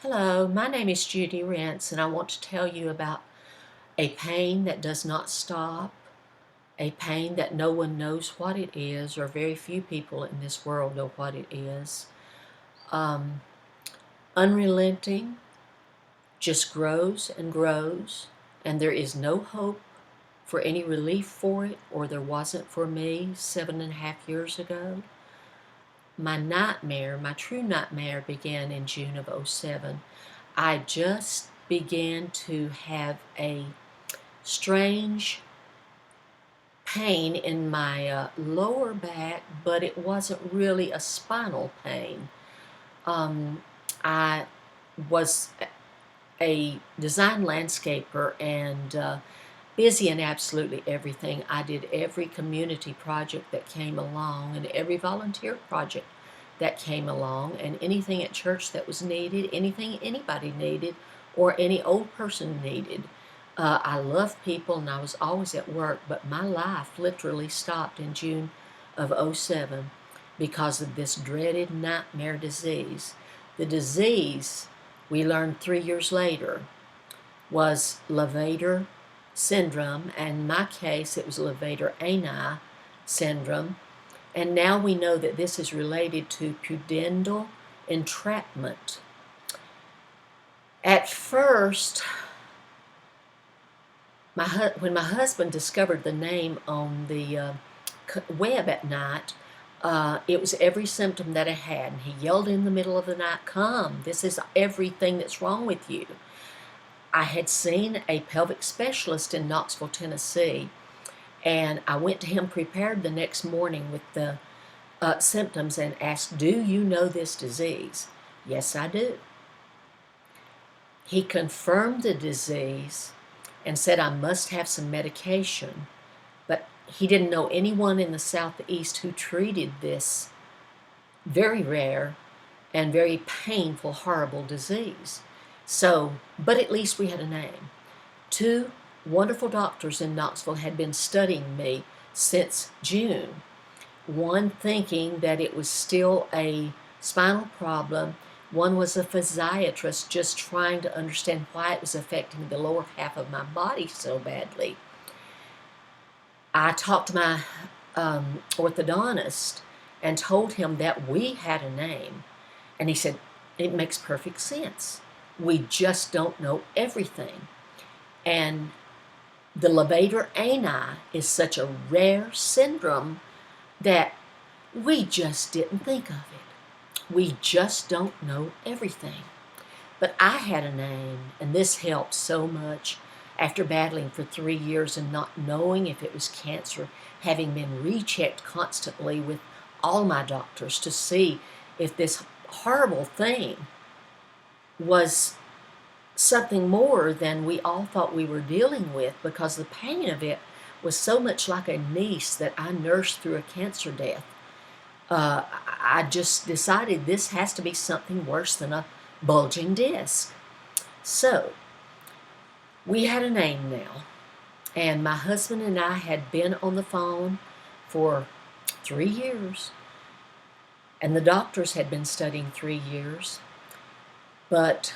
Hello, my name is Judy Rentz, and I want to tell you about a pain that does not stop, a pain that no one knows what it is, or very few people in this world know what it is. Um, Unrelenting, just grows and grows, and there is no hope for any relief for it, or there wasn't for me 7.5 years ago. My nightmare, my true nightmare, began in June of '07. I just began to have a strange pain in my lower back, but it wasn't really a spinal pain. Um, I was a design landscaper and busy in absolutely everything. I did every community project that came along and every volunteer project that came along, and anything at church that was needed, anything anybody needed, or any old person needed. I love people and I was always at work, but my life literally stopped in June of '07 because of this dreaded nightmare disease. The disease, we learned 3 years later, was Levator syndrome, and in my case it was Levator ani syndrome, and now we know that this is related to pudendal entrapment. At first, when my husband discovered the name on the web at night, it was every symptom that I had, and he yelled in the middle of the night, "Come, this is everything that's wrong with you." I had seen a pelvic specialist in Knoxville, Tennessee, and I went to him prepared the next morning with the symptoms and asked, "Do you know this disease?" "Yes, I do." He confirmed the disease and said I must have some medication, but he didn't know anyone in the Southeast who treated this very rare and very painful, horrible disease. So, but at least we had a name. Two wonderful doctors in Knoxville had been studying me since June, one thinking that it was still a spinal problem. One was a physiatrist just trying to understand why it was affecting the lower half of my body so badly. I talked to my orthodontist and told him that we had a name, and he said, "It makes perfect sense. We just don't know everything." And the Levator ani is such a rare syndrome that we just didn't think of it. We just don't know everything. But I had a name, and this helped so much after battling for 3 years and not knowing if it was cancer, having been rechecked constantly with all my doctors to see if this horrible thing was something more than we all thought we were dealing with, because the pain of it was so much like a niece that I nursed through a cancer death. I just decided this has to be something worse than a bulging disc. So we had a name now, and my husband and I had been on the phone for 3 years, and the doctors had been studying 3 years, but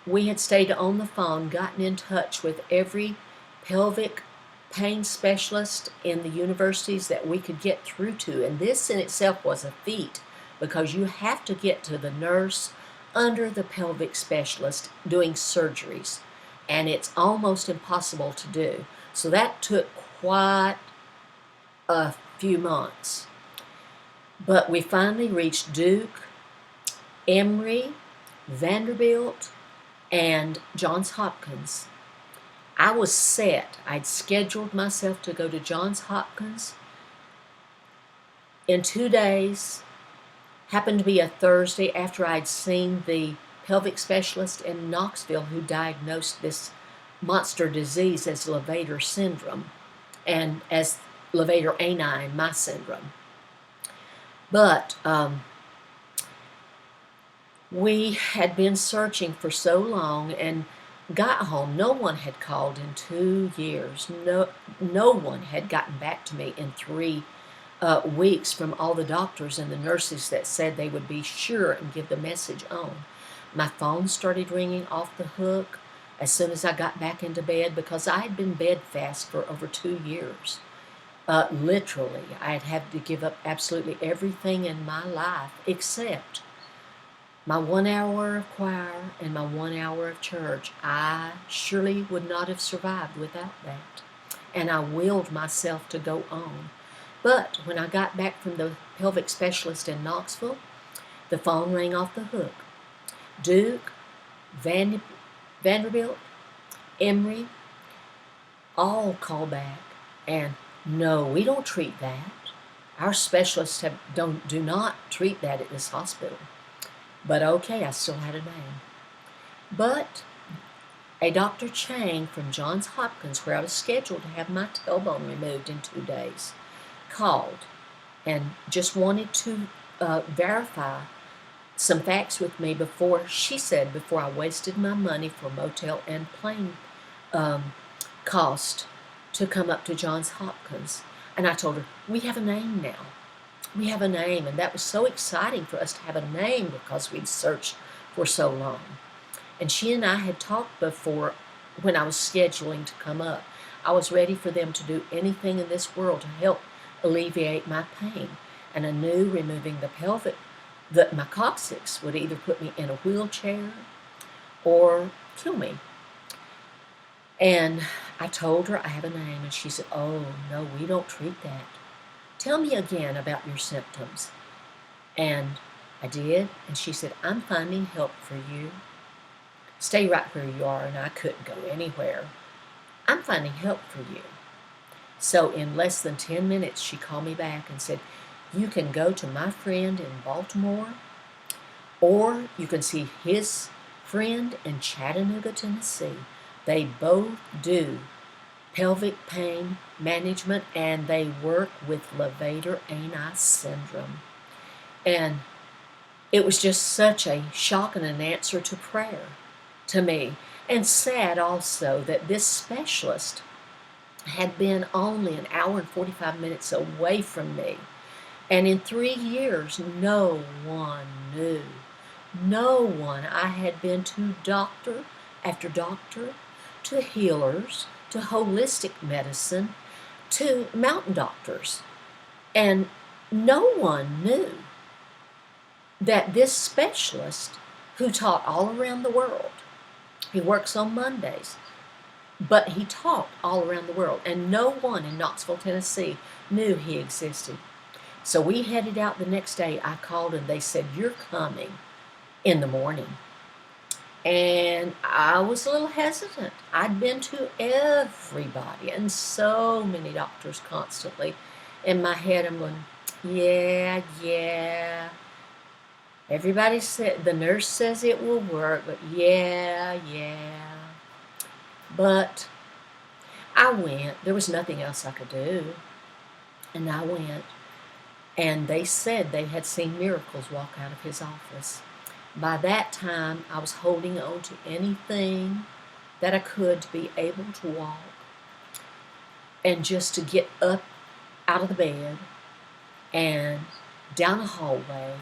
we had stayed on the phone, gotten in touch with every pelvic pain specialist in the universities that we could get through to. And this in itself was a feat, because you have to get to the nurse under the pelvic specialist doing surgeries, and it's almost impossible to do. So that took quite a few months. But we finally reached Duke, Emory, Vanderbilt, and Johns Hopkins. I was set. I'd scheduled myself to go to Johns Hopkins in 2 days. Happened to be a Thursday after I'd seen the pelvic specialist in Knoxville who diagnosed this monster disease as Levator syndrome and as Levator ani, my syndrome. But we had been searching for so long and got home. No one had called in 2 years. No one had gotten back to me in 3 weeks from all the doctors and the nurses that said they would be sure and give the message on. My phone started ringing off the hook as soon as I got back into bed because I had been bedfast for over 2 years. Literally, I had had to give up absolutely everything in my life except my 1 hour of choir and my 1 hour of church. I surely would not have survived without that. And I willed myself to go on. But when I got back from the pelvic specialist in Knoxville, the phone rang off the hook. Duke, Vanderbilt, Emory, all call back. And no, we don't treat that. Our specialists do not treat that at this hospital. But okay, I still had a name. But a Dr. Chang from Johns Hopkins, where I was scheduled to have my tailbone removed in 2 days, called and just wanted to verify some facts with me before I wasted my money for motel and plane cost to come up to Johns Hopkins. And I told her, we have a name now. We have a name. And that was so exciting for us to have a name because we'd searched for so long. And she and I had talked before when I was scheduling to come up. I was ready for them to do anything in this world to help alleviate my pain. And I knew removing my coccyx would either put me in a wheelchair or kill me. And I told her I have a name, and she said, oh, no, we don't treat that. Tell me again about your symptoms. And I did, and she said, I'm finding help for you. Stay right where you are, and I couldn't go anywhere. I'm finding help for you. So in less than 10 minutes, she called me back and said, you can go to my friend in Baltimore, or you can see his friend in Chattanooga, Tennessee. They both do pelvic pain management, and they work with levator ani syndrome. And it was just such a shock and an answer to prayer to me. And sad also that this specialist had been only an hour and 45 minutes away from me. And in 3 years, no one knew. No one. I had been to doctor after doctor, to healers, to holistic medicine, to mountain doctors. And no one knew that this specialist, who taught all around the world, he works on Mondays, but he taught all around the world, and no one in Knoxville, Tennessee knew he existed. So we headed out the next day. I called and they said, you're coming in the morning. And I was a little hesitant. I'd been to everybody and so many doctors constantly. In my head, I'm going, yeah. Everybody said, the nurse says it will work, but yeah. But I went. There was nothing else I could do. And I went. And they said they had seen miracles walk out of his office. By that time, I was holding on to anything that I could to be able to walk and just to get up out of the bed and down a hallway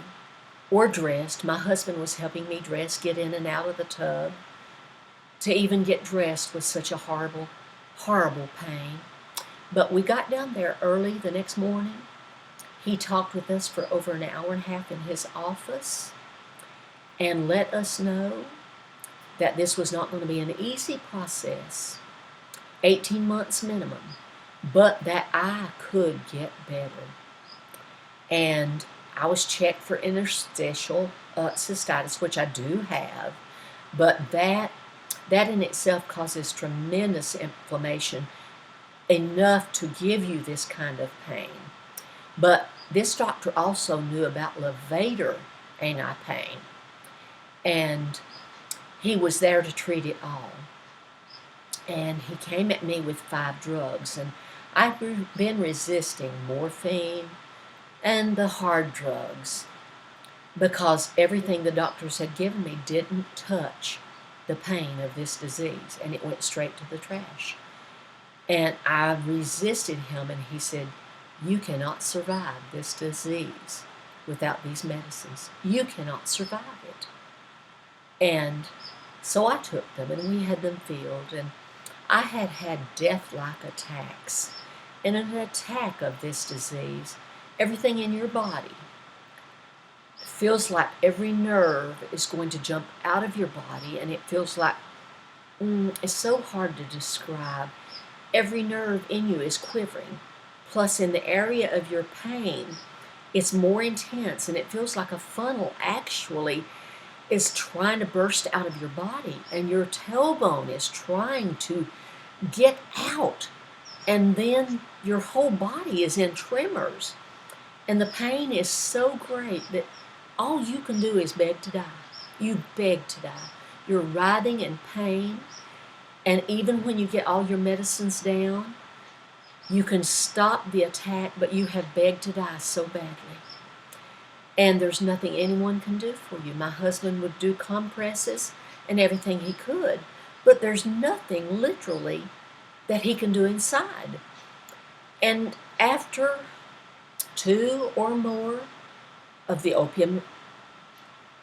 or dressed. My husband was helping me dress, get in and out of the tub. To even get dressed was such a horrible, horrible pain. But we got down there early the next morning. He talked with us for over an hour and a half in his office and let us know that this was not going to be an easy process, 18 months minimum, but that I could get better. And I was checked for interstitial cystitis, which I do have, but that in itself causes tremendous inflammation, enough to give you this kind of pain. But this doctor also knew about levator ani pain, and he was there to treat it all. And he came at me with 5 drugs, and I've been resisting morphine and the hard drugs because everything the doctors had given me didn't touch the pain of this disease, and it went straight to the trash. And I resisted him, and he said, you cannot survive this disease without these medicines. You cannot survive it. And so I took them, and we had them filled, and I had had death-like attacks. In an attack of this disease, everything in your body feels like every nerve is going to jump out of your body, and it feels like, it's so hard to describe. Every nerve in you is quivering. Plus, in the area of your pain, it's more intense, and it feels like a funnel actually is trying to burst out of your body, and your tailbone is trying to get out, and then your whole body is in tremors, and the pain is so great that all you can do is beg to die. You beg to die. You're writhing in pain, and even when you get all your medicines down, you can stop the attack, but you have begged to die so badly. And there's nothing anyone can do for you. My husband would do compresses and everything he could, but there's nothing literally that he can do inside. And after 2 or more of the opium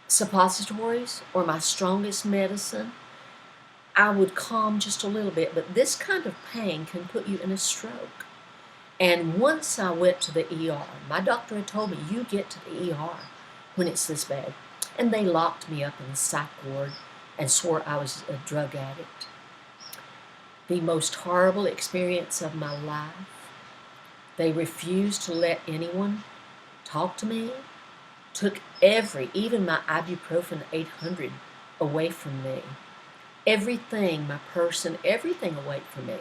suppositories or my strongest medicine, I would calm just a little bit, but this kind of pain can put you in a stroke. And once I went to the ER, my doctor had told me, you get to the ER when it's this bad. And they locked me up in the psych ward and swore I was a drug addict. The most horrible experience of my life. They refused to let anyone talk to me, took even my ibuprofen 800 away from me. Everything, my purse and everything away from me.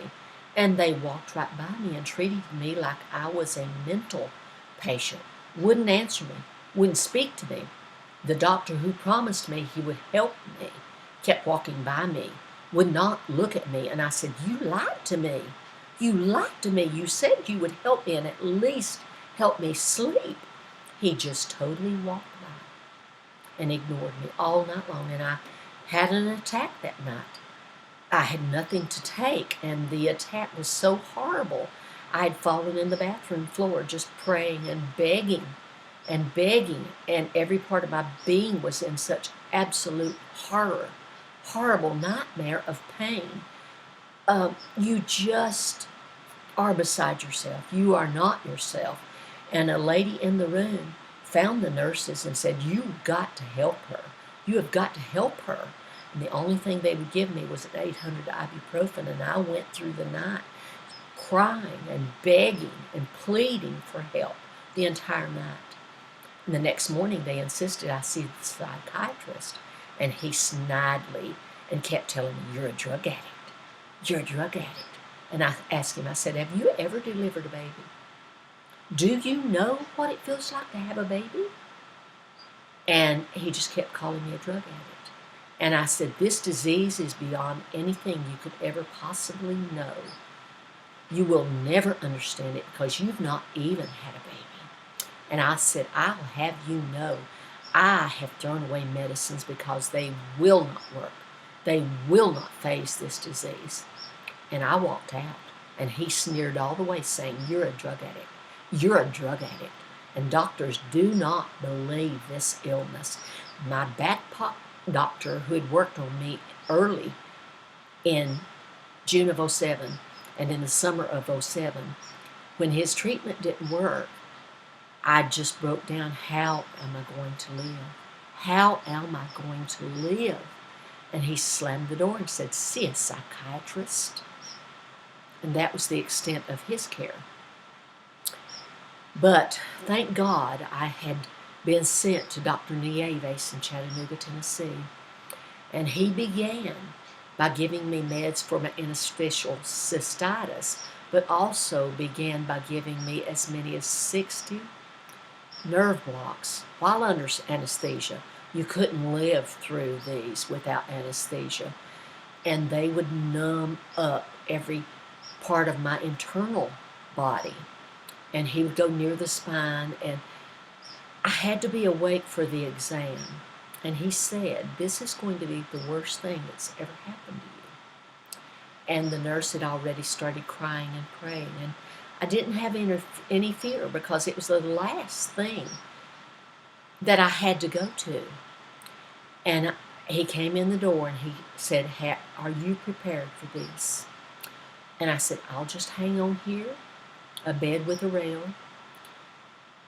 And they walked right by me and treated me like I was a mental patient. Wouldn't answer me, wouldn't speak to me. The doctor who promised me he would help me kept walking by me, would not look at me. And I said, you lied to me. You lied to me. You said you would help me and at least help me sleep. He just totally walked by and ignored me all night long. And I had an attack that night. I had nothing to take, and the attack was so horrible. I had fallen in the bathroom floor just praying and begging, and every part of my being was in such absolute horror, horrible nightmare of pain. You just are beside yourself. You are not yourself. And a lady in the room found the nurses and said, you've got to help her. You have got to help her. And the only thing they would give me was an 800 ibuprofen, and I went through the night crying and begging and pleading for help the entire night. And the next morning they insisted I see the psychiatrist, and he snidely and kept telling me, you're a drug addict. You're a drug addict. And I asked him, I said, have you ever delivered a baby? Do you know what it feels like to have a baby? And he just kept calling me a drug addict. And I said, this disease is beyond anything you could ever possibly know. You will never understand it because you've not even had a baby. And I said, I'll have you know, I have thrown away medicines because they will not work. They will not phase this disease. And I walked out, and he sneered all the way saying, you're a drug addict. You're a drug addict. And doctors do not believe this illness. My back doctor, who had worked on me early in June of 07 and in the summer of 07, when his treatment didn't work, I just broke down, how am I going to live? How am I going to live? And he slammed the door and said, see a psychiatrist. And that was the extent of his care. But thank God I had been sent to Dr. Nieves in Chattanooga, Tennessee. And he began by giving me meds for my interstitial cystitis, but also began by giving me as many as 60 nerve blocks while under anesthesia. You couldn't live through these without anesthesia. And they would numb up every part of my internal body. And he would go near the spine, and I had to be awake for the exam. And he said, this is going to be the worst thing that's ever happened to you. And the nurse had already started crying and praying. And I didn't have any fear because it was the last thing that I had to go to. And He came in the door and he said, "Are you prepared for this?" And I said, "I'll just hang on here, a bed with a rail,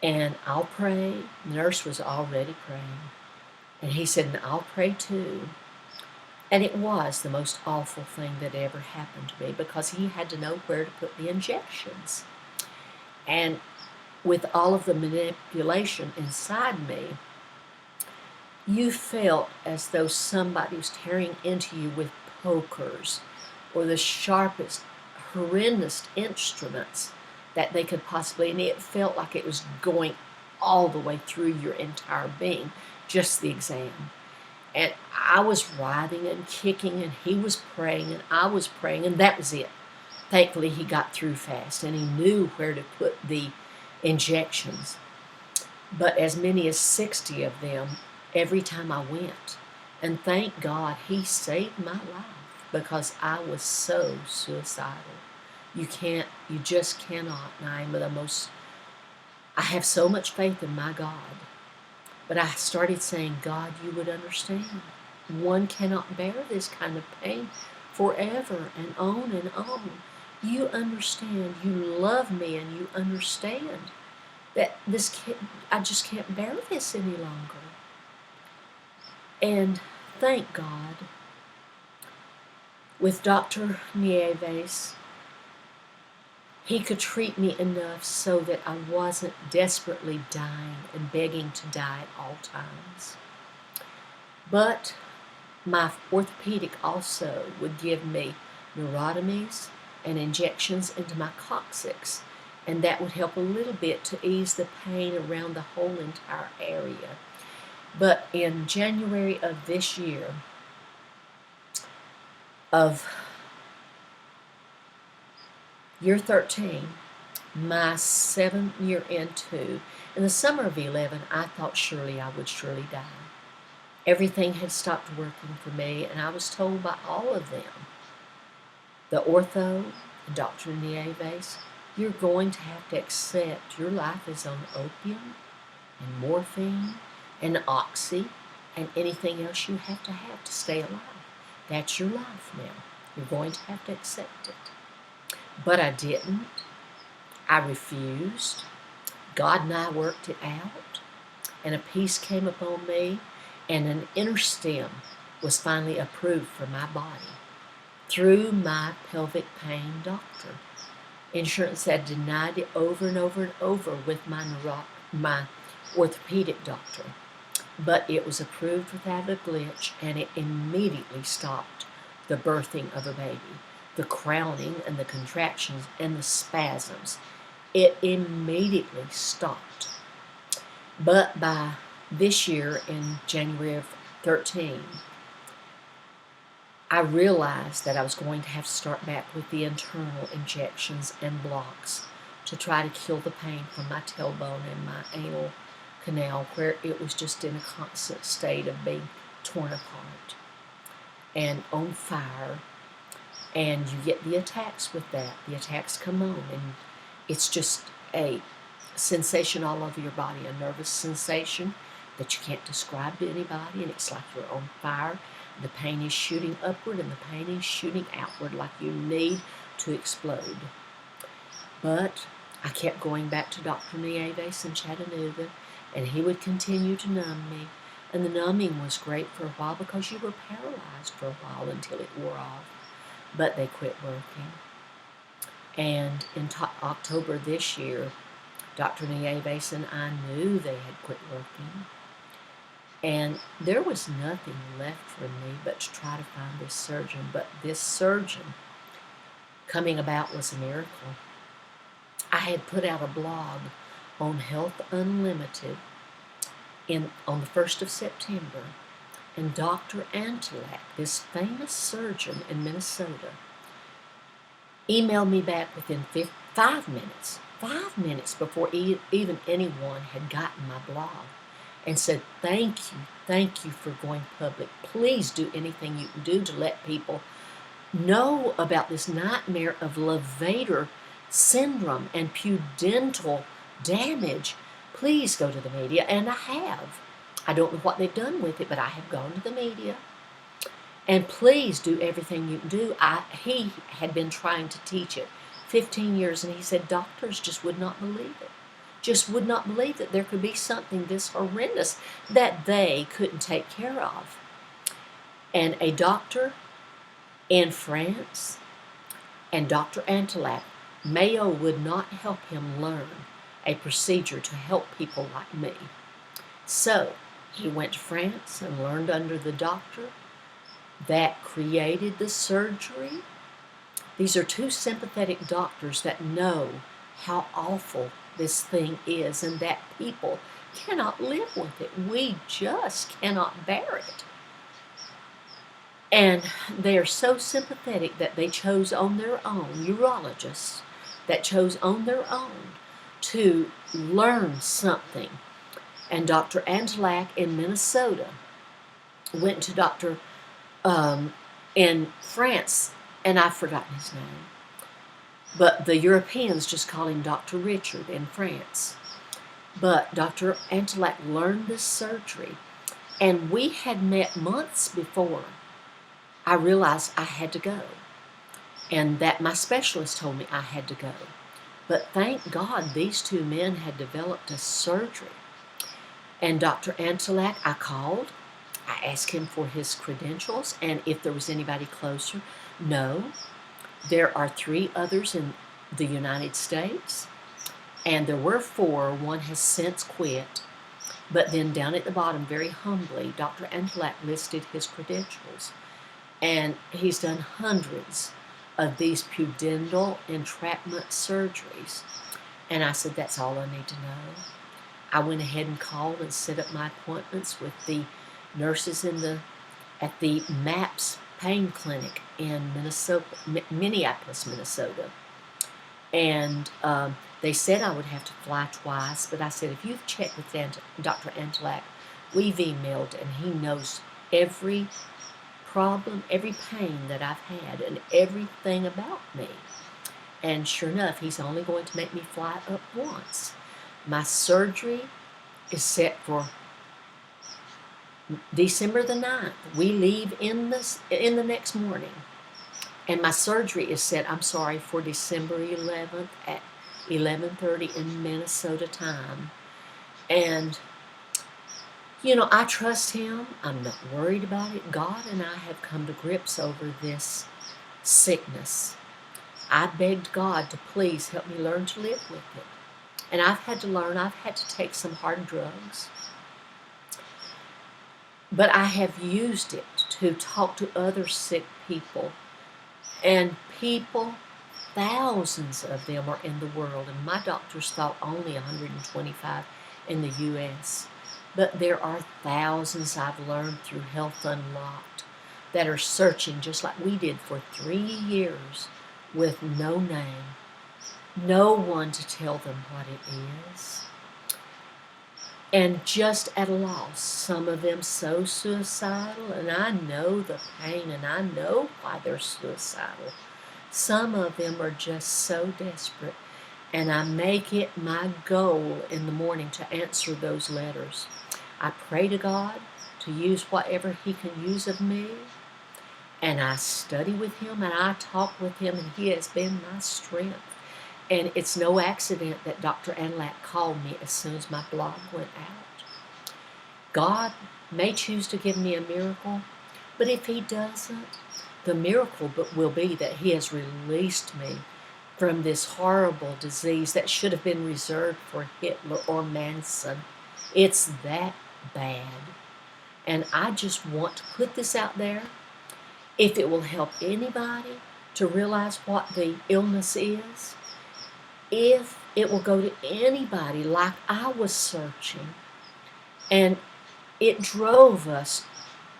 and I'll pray." The nurse was already praying. And he said, "And I'll pray too." And it was the most awful thing that ever happened to me, because he had to know where to put the injections. And with all of the manipulation inside me, you felt as though somebody was tearing into you with pokers or the sharpest, horrendous instruments that they could possibly, and it felt like it was going all the way through your entire being, just the exam. And I was writhing and kicking, and he was praying, and I was praying, and that was it. Thankfully, he got through fast, and he knew where to put the injections. But as many as 60 of them every time I went. And thank God he saved my life, because I was so suicidal. You just cannot. And I have so much faith in my God. But I started saying, "God, you would understand. One cannot bear this kind of pain forever and on and on. You understand. You love me, and you understand that I just can't bear this any longer." And thank God, with Dr. Nieves, he could treat me enough so that I wasn't desperately dying and begging to die at all times. But my orthopedic also would give me neurotomies and injections into my coccyx, and that would help a little bit to ease the pain around the whole entire area. But in January of this year, of year 13, my 7th year into, in the summer of 11, I thought surely I would surely die. Everything had stopped working for me, and I was told by all of them, the ortho, Dr. Nieves, "You're going to have to accept your life is on opium and morphine and oxy and anything else you have to stay alive. That's your life now. You're going to have to accept it." But I didn't. I refused. God and I worked it out, and a peace came upon me, and an inner stem was finally approved for my body through my pelvic pain doctor. Insurance had denied it over and over and over with my orthopedic doctor, but it was approved without a glitch, and it immediately stopped the birthing of a baby, the crowning and the contractions and the spasms. It immediately stopped. But by this year, in January of 13, I realized that I was going to have to start back with the internal injections and blocks to try to kill the pain from my tailbone and my anal canal, where it was just in a constant state of being torn apart and on fire. And you get the attacks with that. The attacks come on, and it's just a sensation all over your body, a nervous sensation that you can't describe to anybody, and it's like you're on fire. The pain is shooting upward, and the pain is shooting outward like you need to explode. But I kept going back to Dr. Nieves in Chattanooga, and he would continue to numb me. And the numbing was great for a while, because you were paralyzed for a while until it wore off. But they quit working. And in October this year, Dr. Nieves and I knew they had quit working. And there was nothing left for me but to try to find this surgeon. But this surgeon coming about was a miracle. I had put out a blog on Health Unlimited on the 1st of September. And Dr. Antelak, this famous surgeon in Minnesota, emailed me back within 5 minutes before even anyone had gotten my blog, and said, thank you for going public. Please do anything you can do to let people know about this nightmare of levator syndrome and pudendal damage. Please go to the media. And I have. I don't know what they've done with it, but I have gone to the media. And please do everything you can do. He had been trying to teach it 15 years, and he said doctors just would not believe it. Just would not believe that there could be something this horrendous that they couldn't take care of. And a doctor in France and Dr. Antelak, Mayo would not help him learn a procedure to help people like me. So he went to France and learned under the doctor that created the surgery. These are two sympathetic doctors that know how awful this thing is and that people cannot live with it. We just cannot bear it. And they are so sympathetic that they chose on their own, urologists that chose on their own to learn something. And Dr. Antelak in Minnesota went to Dr. in France, and I've forgotten his name, but the Europeans just call him Dr. Richard in France. But Dr. Antelak learned this surgery, and we had met months before I realized I had to go, and that my specialist told me I had to go. But thank God these two men had developed a surgery. And Dr. Antelak, I called. I asked him for his credentials and if there was anybody closer. No, there are 3 others in the United States, and there were 4. One has since quit. But then down at the bottom, very humbly, Dr. Antelak listed his credentials. And he's done hundreds of these pudendal entrapment surgeries. And I said, that's all I need to know. I went ahead and called and set up my appointments with the nurses at the MAPS pain clinic in Minneapolis, Minnesota. And they said I would have to fly twice, but I said, if you've checked with Dr. Antelak, we've emailed, and he knows every problem, every pain that I've had, and everything about me. And sure enough, he's only going to make me fly up once. My surgery is set for December the 9th. We leave in the next morning. And my surgery is set, for December 11th at 11:30 in Minnesota time. And, I trust him. I'm not worried about it. God and I have come to grips over this sickness. I begged God to please help me learn to live with it. And I've had to learn. I've had to take some hard drugs. But I have used it to talk to other sick people. And people, thousands of them are in the world. And my doctors thought only 125 in the U.S. But there are thousands I've learned through Health Unlocked that are searching just like we did for 3 years with no name. No one to tell them what it is. And just at a loss. Some of them so suicidal, and I know the pain, and I know why they're suicidal. Some of them are just so desperate, and I make it my goal in the morning to answer those letters. I pray to God to use whatever He can use of me, and I study with Him, and I talk with Him, and He has been my strength. And it's no accident that Dr. Antelak called me as soon as my blog went out. God may choose to give me a miracle, but if He doesn't, the miracle will be that He has released me from this horrible disease that should have been reserved for Hitler or Manson. It's that bad. And I just want to put this out there. If it will help anybody to realize what the illness is, if it will go to anybody like I was searching, and it drove us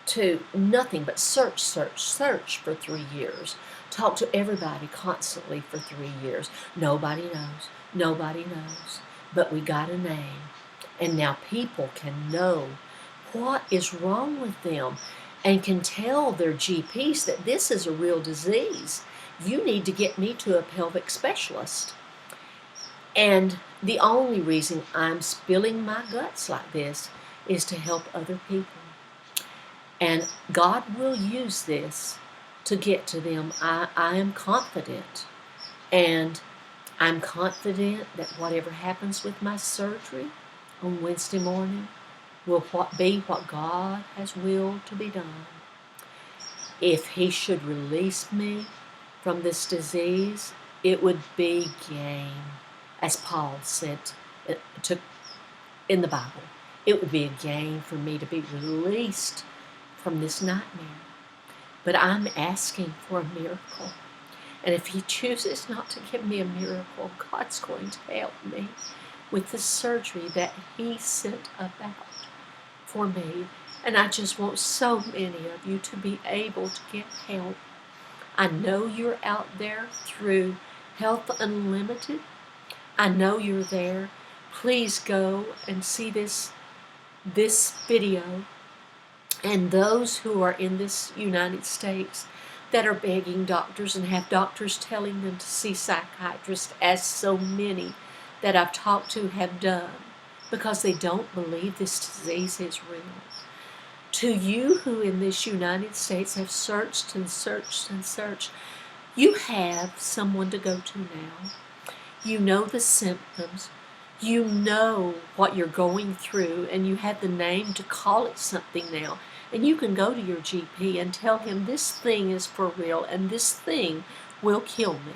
to nothing but search for 3 years. Talk to everybody constantly for 3 years. Nobody knows, but we got a name. And now people can know what is wrong with them and can tell their GPs that this is a real disease. You need to get me to a pelvic specialist. And the only reason I'm spilling my guts like this is to help other people. And God will use this to get to them. I am confident. And I'm confident that whatever happens with my surgery on Wednesday morning will be what God has willed to be done. If He should release me from this disease, it would be gain. As Paul said in the Bible, it would be a gain for me to be released from this nightmare. But I'm asking for a miracle. And if He chooses not to give me a miracle, God's going to help me with the surgery that He sent about for me. And I just want so many of you to be able to get help. I know you're out there through Health Unlimited. I know you're there. Please go and see this video. And those who are in this United States that are begging doctors and have doctors telling them to see psychiatrists, as so many that I've talked to have done, because they don't believe this disease is real. To you who in this United States have searched and searched and searched, you have someone to go to now. You know the symptoms. You know what you're going through, and you have the name to call it something now. And you can go to your GP and tell him this thing is for real and this thing will kill me.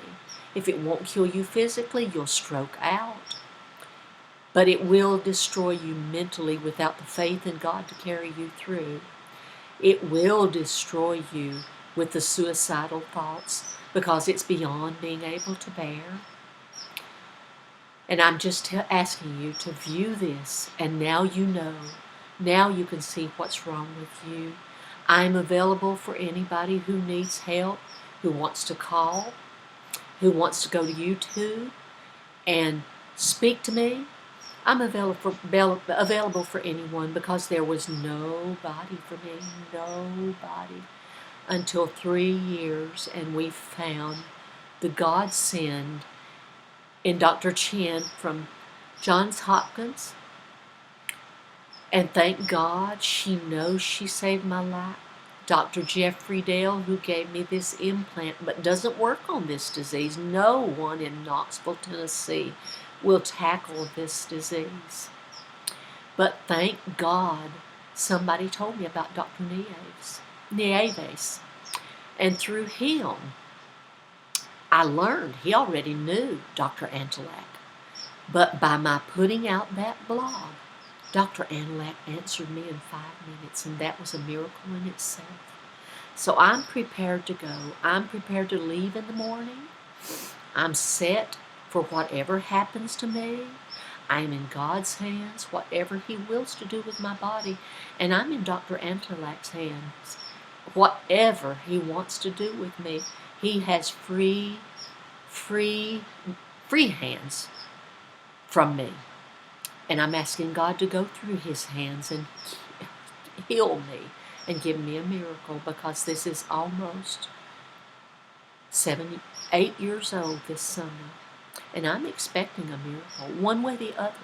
If it won't kill you physically, you'll stroke out. But it will destroy you mentally without the faith in God to carry you through. It will destroy you with the suicidal thoughts because it's beyond being able to bear. And I'm just asking you to view this, and now you know. Now you can see what's wrong with you. I'm available for anybody who needs help, who wants to call, who wants to go to YouTube and speak to me. I'm available for anyone, because there was nobody for me, nobody, until 3 years, and we found the godsend in Dr. Chen from Johns Hopkins. And thank God, she knows she saved my life. Dr. Jeffrey Dale, who gave me this implant, but doesn't work on this disease. No one in Knoxville, Tennessee will tackle this disease. But thank God, somebody told me about Dr. Nieves. And through him, I learned he already knew Dr. Antelak. But by my putting out that blog, Dr. Antelak answered me in 5 minutes, and that was a miracle in itself. So I'm prepared to go. I'm prepared to leave in the morning. I'm set for whatever happens to me. I am in God's hands, whatever He wills to do with my body. And I'm in Dr. Antelak's hands. Whatever He wants to do with me, He has free hands from me. And I'm asking God to go through His hands and heal me and give me a miracle, because this is almost 8 years old this summer. And I'm expecting a miracle. One way or the other,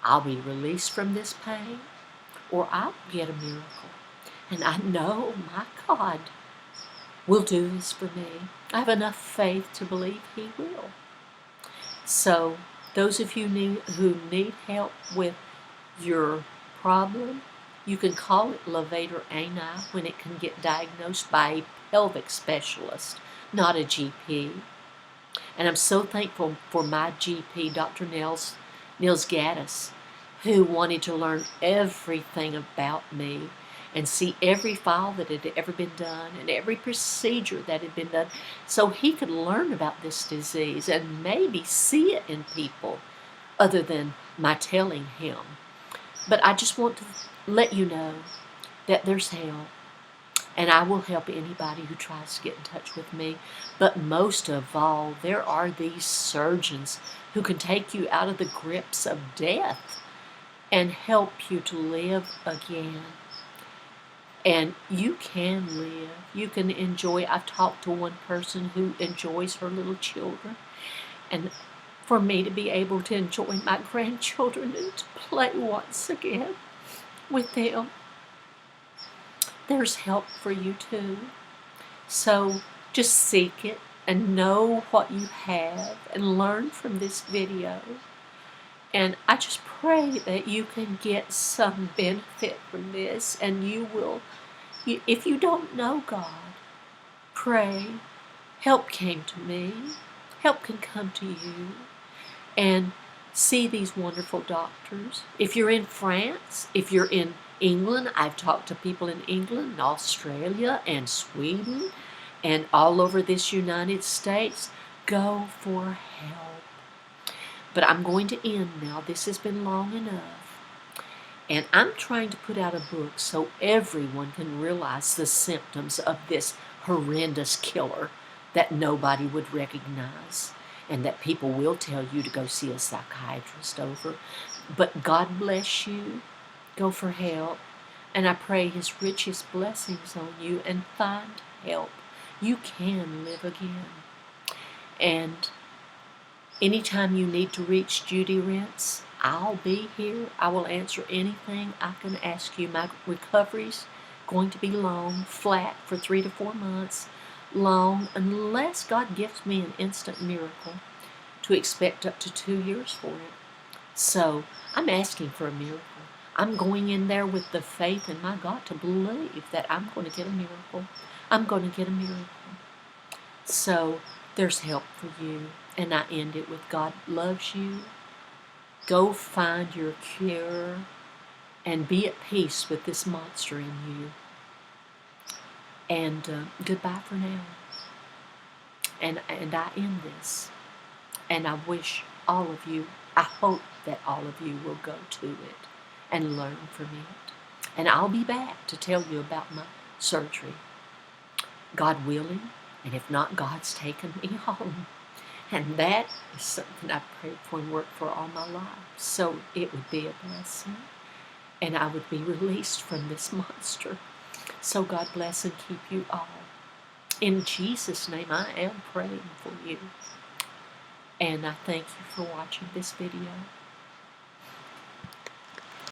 I'll be released from this pain, or I'll get a miracle. And I know my God will do this for me. I have enough faith to believe He will. So those of you who need help with your problem, you can call it levator ani when it can get diagnosed by a pelvic specialist, not a GP. And I'm so thankful for my GP, Dr. Nils Gaddis, who wanted to learn everything about me and see every file that had ever been done and every procedure that had been done, so he could learn about this disease and maybe see it in people other than my telling him. But I just want to let you know that there's help, and I will help anybody who tries to get in touch with me. But most of all, there are these surgeons who can take you out of the grips of death and help you to live again. And you can live. You can enjoy. I've talked to one person who enjoys her little children. And for me to be able to enjoy my grandchildren and to play once again, with them, there's help for you too. So just seek it and know what you have and learn from this video. And I just pray that you can get some benefit from this, and you will, if you don't know God, pray. Help came to me. Help can come to you. And see these wonderful doctors. If you're in France, if you're in England, I've talked to people in England, and Australia, and Sweden, and all over this United States. Go for help. But I'm going to end now. This has been long enough. And I'm trying to put out a book so everyone can realize the symptoms of this horrendous killer that nobody would recognize, and that people will tell you to go see a psychiatrist over. But God bless you. Go for help. And I pray His richest blessings on you, and find help. You can live again. And anytime you need to reach Judy Rentz, I'll be here. I will answer anything I can ask you. My recovery's going to be long, flat for 3 to 4 months. Long, unless God gives me an instant miracle, to expect up to 2 years for it. So I'm asking for a miracle. I'm going in there with the faith in my God to believe that I'm going to get a miracle. I'm going to get a miracle. So there's help for you. And I end it with God loves you. Go find your cure and be at peace with this monster in you. And goodbye for now. And I end this. And I wish all of you, I hope that all of you will go to it and learn from it. And I'll be back to tell you about my surgery. God willing, and if not, God's taken me home. And that is something I've prayed for and worked for all my life. So it would be a blessing. And I would be released from this monster. So God bless and keep you all. In Jesus' name, I am praying for you. And I thank you for watching this video.